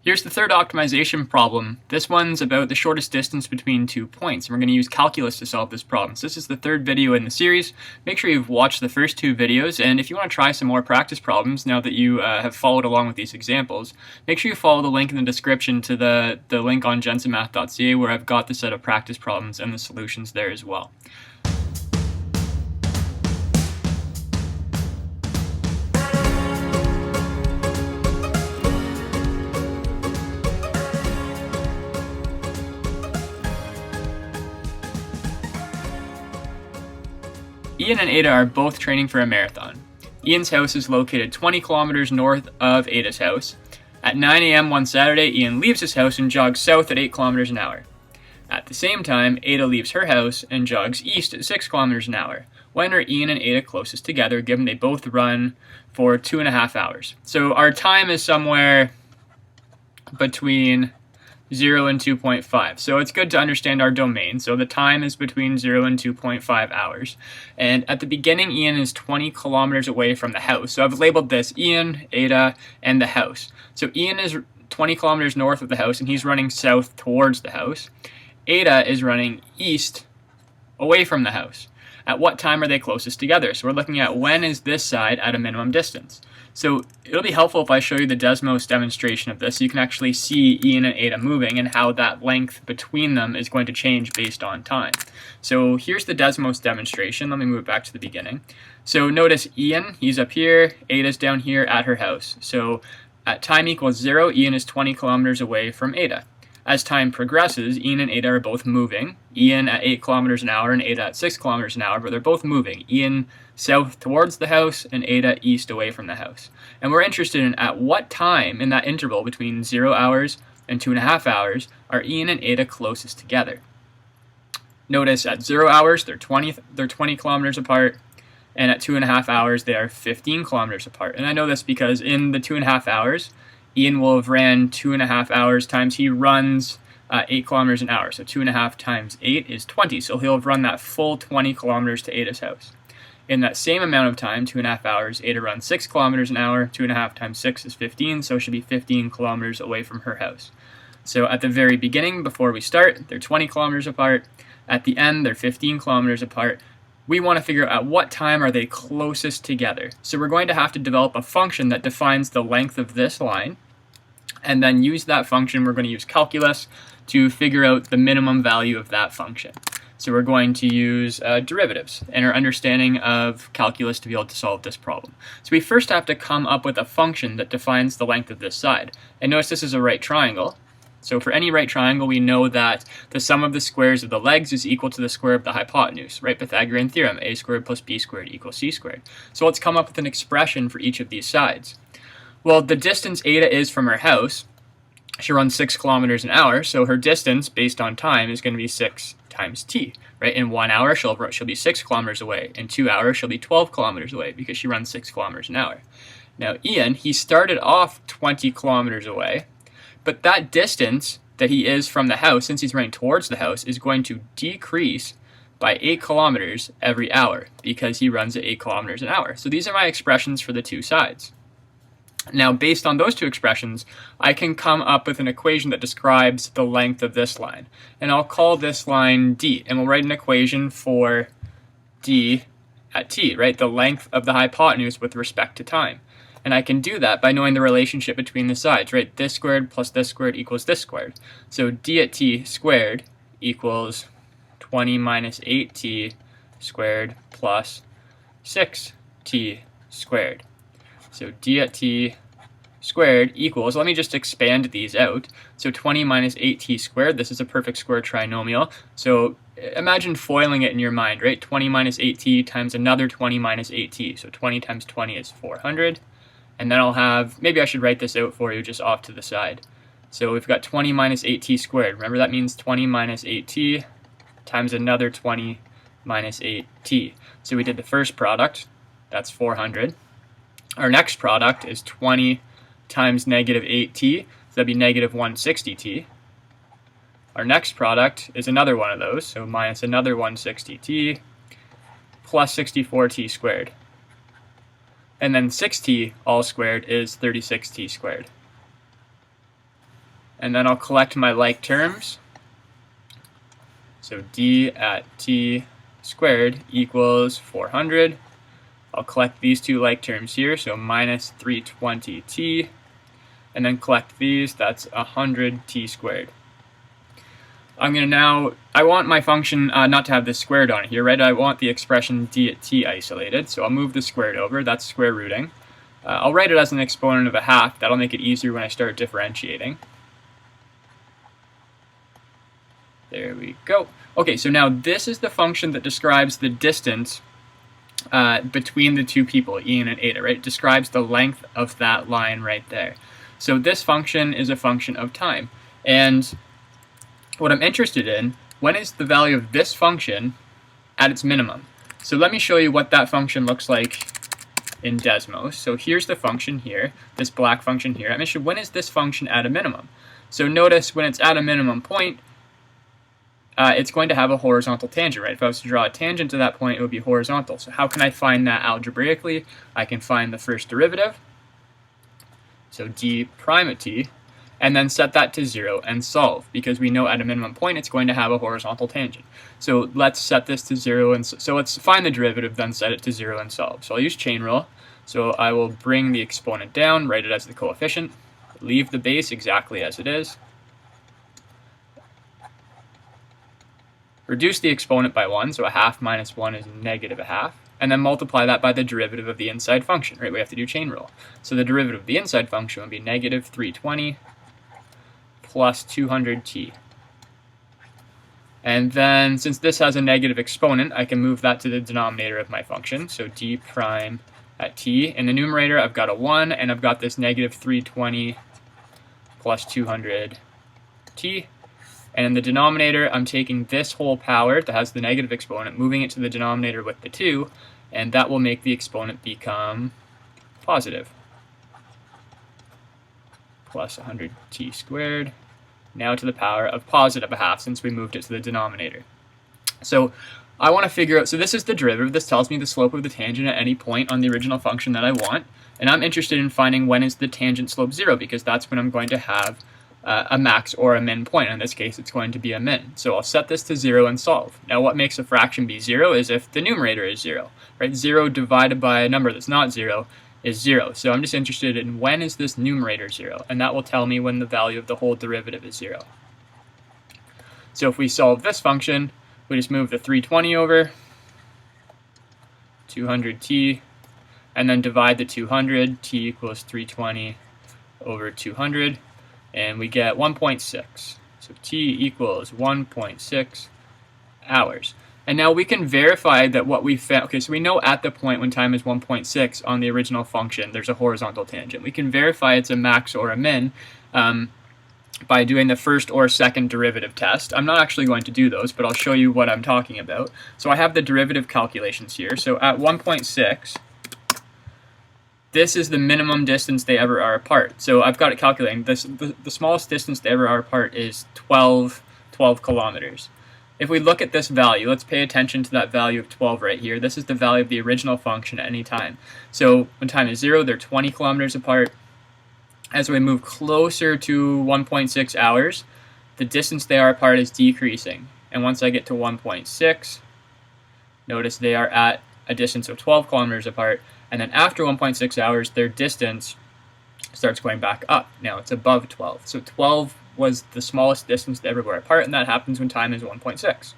Here's the third optimization problem. This one's about the shortest distance between 2 points, and we're going to use calculus to solve this problem. So this is the third video in the series. Make sure you've watched the first 2 videos, and if you want to try some more practice problems now that you have followed along with these examples, make sure you follow the link in the description to the link on jensenmath.ca where I've got the set of practice problems and the solutions there as well. Ian and Ada are both training for a marathon. Ian's house is located 20 kilometers north of Ada's house. At 9 a.m. one Saturday, Ian leaves his house and jogs south at 8 kilometers an hour. At the same time, Ada leaves her house and jogs east at 6 kilometers an hour. When are Ian and Ada closest together, given they both run for 2.5 hours? So our time is somewhere between 0 and 2.5. So it's good to understand our domain. So the time is between 0 and 2.5 hours. And at the beginning, Ian is 20 kilometers away from the house. So I've labeled this Ian, Ada, and the house. So Ian is 20 kilometers north of the house, and he's running south towards the house. Ada is running east away from the house. At what time are they closest together? So we're looking at when is this side at a minimum distance. So it'll be helpful if I show you the Desmos demonstration of this so you can actually see Ian and Ada moving and how that length between them is going to change based on time. So here's the Desmos demonstration. Let me move back to the beginning. So notice Ian, he's up here, Ada's down here at her house. So at time equals 0, Ian is 20 kilometers away from Ada. As time progresses, Ian and Ada are both moving. Ian at 8 kilometers an hour and Ada at 6 kilometers an hour, but they're both moving. Ian south towards the house and Ada east away from the house. And we're interested in at what time in that interval between 0 hours and 2.5 hours are Ian and Ada closest together. Notice at 0 hours, they're 20 kilometers apart, and at 2.5 hours, they are 15 kilometers apart. And I know this because in the 2.5 hours, Ian will have ran 2.5 hours times he runs 8 kilometers an hour. So 2.5 times 8 is 20. So he'll have run that full 20 kilometers to Ada's house. In that same amount of time, 2.5 hours, Ada runs 6 kilometers an hour. 2.5 times 6 is 15, so it should be 15 kilometers away from her house. So at the very beginning, before we start, they're 20 kilometers apart. At the end, they're 15 kilometers apart. We want to figure out at what time are they closest together. So we're going to have to develop a function that defines the length of this line, and then use that function. We're going to use calculus to figure out the minimum value of that function. So we're going to use derivatives and our understanding of calculus to be able to solve this problem. So we first have to come up with a function that defines the length of this side. And notice this is a right triangle. So for any right triangle, we know that the sum of the squares of the legs is equal to the square of the hypotenuse, right? Pythagorean theorem, a squared plus b squared equals c squared. So let's come up with an expression for each of these sides. Well, the distance Ada is from her house, she runs 6 kilometers an hour, so her distance based on time is going to be 6 times t, right? In 1 hour, she'll be 6 kilometers away. In 2 hours, she'll be 12 kilometers away because she runs 6 kilometers an hour. Now, Ian, he started off 20 kilometers away, but that distance that he is from the house, since he's running towards the house, is going to decrease by 8 kilometers every hour because he runs at 8 kilometers an hour. So these are my expressions for the two sides. Now, based on those two expressions, I can come up with an equation that describes the length of this line. And I'll call this line d. And we'll write an equation for d at t, right? The length of the hypotenuse with respect to time. And I can do that by knowing the relationship between the sides, right? This squared plus this squared equals this squared. So d at t squared equals 20 minus 8t squared plus 6t squared. So d at t squared equals, let me just expand these out. So 20 minus 8t squared, this is a perfect square trinomial. So imagine foiling it in your mind, right? 20 minus 8t times another 20 minus 8t. So 20 times 20 is 400. And then I'll have, maybe I should write this out for you just off to the side. So we've got 20 minus 8t squared. Remember that means 20 minus 8t times another 20 minus 8t. So we did the first product, that's 400. Our next product is 20 times negative 8t, so that'd be negative 160t. Our next product is another one of those, so minus another 160t plus 64t squared. And then 6t all squared is 36t squared. and then I'll collect my like terms. So d at t squared equals 400. I'll collect these two like terms here, so minus 320t, and then collect these, that's 100t squared. I want my function not to have this squared on here, right? I want the expression d at t isolated, so I'll move the squared over, that's square rooting. I'll write it as an exponent of a half, that'll make it easier when I start differentiating. There we go. Okay, so now this is the function that describes the distance between the two people, Ian and Ada, right? It describes the length of that line right there. So this function is a function of time. And what I'm interested in, when is the value of this function at its minimum? So let me show you what that function looks like in Desmos. So here's the function here, this black function here. I'm interested, when is this function at a minimum? So notice when it's at a minimum point, it's going to have a horizontal tangent, right? If I was to draw a tangent to that point, it would be horizontal. So how can I find that algebraically? I can find the first derivative, so d prime at t, and then set that to 0 and solve, because we know at a minimum point it's going to have a horizontal tangent. So let's set this to 0, and so let's find the derivative, then set it to 0 and solve. So I'll use chain rule. So I will bring the exponent down, write it as the coefficient, leave the base exactly as it is, reduce the exponent by 1, so a half minus 1 is negative a half, and then multiply that by the derivative of the inside function, right? We have to do chain rule. So the derivative of the inside function would be negative 320 plus 200t. And then, since this has a negative exponent, I can move that to the denominator of my function, so d prime at t. In the numerator, I've got a 1, and I've got this negative 320 plus 200t. And in the denominator, I'm taking this whole power that has the negative exponent, moving it to the denominator with the 2, and that will make the exponent become positive. Plus 100t squared, now to the power of positive a half, since we moved it to the denominator. So I want to figure out, so this is the derivative. This tells me the slope of the tangent at any point on the original function that I want, and I'm interested in finding when is the tangent slope 0, because that's when I'm going to have a max or a min point. In this case, it's going to be a min. So I'll set this to 0 and solve. Now what makes a fraction be 0 is if the numerator is 0, right? 0 divided by a number that's not 0 is 0. So I'm just interested in when is this numerator 0, and that will tell me when the value of the whole derivative is 0. So if we solve this function, we just move the 320 over, 200t, and then divide the 200, t equals 320 over 200, and we get 1.6. So t equals 1.6 hours. And now we can verify that what we found, okay, so we know at the point when time is 1.6 on the original function, there's a horizontal tangent. We can verify it's a max or a min by doing the first or second derivative test. I'm not actually going to do those, but I'll show you what I'm talking about. So I have the derivative calculations here. So at 1.6, this is the minimum distance they ever are apart. So I've got it calculating. The smallest distance they ever are apart is 12 kilometers. If we look at this value, let's pay attention to that value of 12 right here. This is the value of the original function at any time. So when time is 0, they're 20 kilometers apart. As we move closer to 1.6 hours, the distance they are apart is decreasing. And once I get to 1.6, notice they are at a distance of 12 kilometers apart. And then after 1.6 hours, their distance starts going back up. Now it's above 12. So 12 was the smallest distance they ever were apart, and that happens when time is 1.6.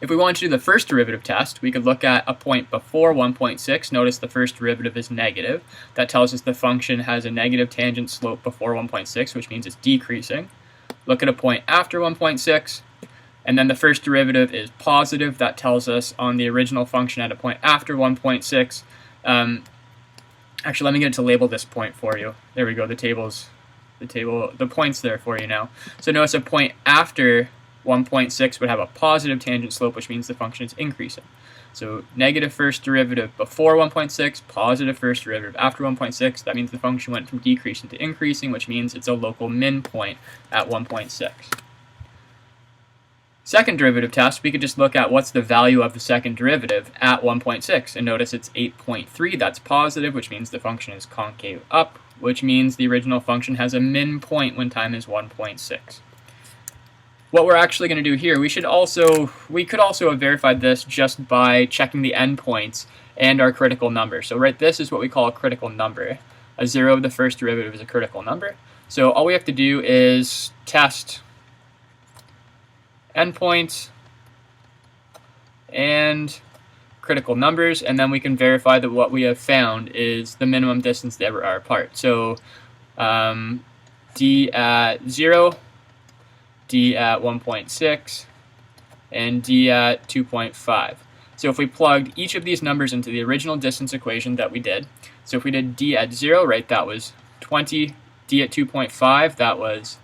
If we want to do the first derivative test, we could look at a point before 1.6. Notice the first derivative is negative. That tells us the function has a negative tangent slope before 1.6, which means it's decreasing. Look at a point after 1.6, and then the first derivative is positive. That tells us on the original function at a point after 1.6. Actually, let me get to label this point for you. There we go. The point's there for you now. So notice a point after 1.6 would have a positive tangent slope, which means the function is increasing. So negative first derivative before 1.6, positive first derivative after 1.6. That means the function went from decreasing to increasing, which means it's a local min point at 1.6. Second derivative test, we could just look at what's the value of the second derivative at 1.6. And notice it's 8.3. That's positive, which means the function is concave up, which means the original function has a min point when time is 1.6. What we're actually going to do here, we could also have verified this just by checking the endpoints and our critical number. So this is what we call a critical number. A 0 of the first derivative is a critical number. So all we have to do is test endpoints and critical numbers, and then we can verify that what we have found is the minimum distance they ever are apart. So D at 0, D at 1.6, and D at 2.5. So if we plugged each of these numbers into the original distance equation that we did, so if we did D at 0, right, that was 20, D at 2.5, that was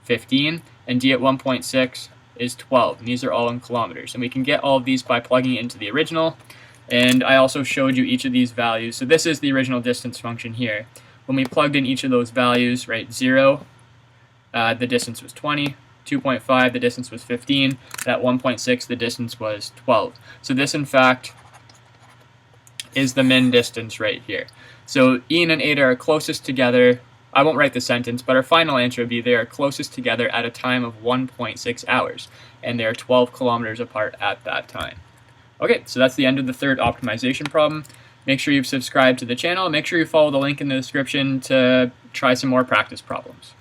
15, and D at 1.6 is 12, and these are all in kilometers. And we can get all of these by plugging it into the original, and I also showed you each of these values. So this is the original distance function here. When we plugged in each of those values, right, 0, the distance was 20, 2.5, the distance was 15, at 1.6, the distance was 12. So this, in fact, is the min distance right here. So Ian and Ada are closest together. I won't write the sentence, but our final answer would be they are closest together at a time of 1.6 hours, and they are 12 kilometers apart at that time. Okay, so that's the end of the third optimization problem. Make sure you've subscribed to the channel. Make sure you follow the link in the description to try some more practice problems.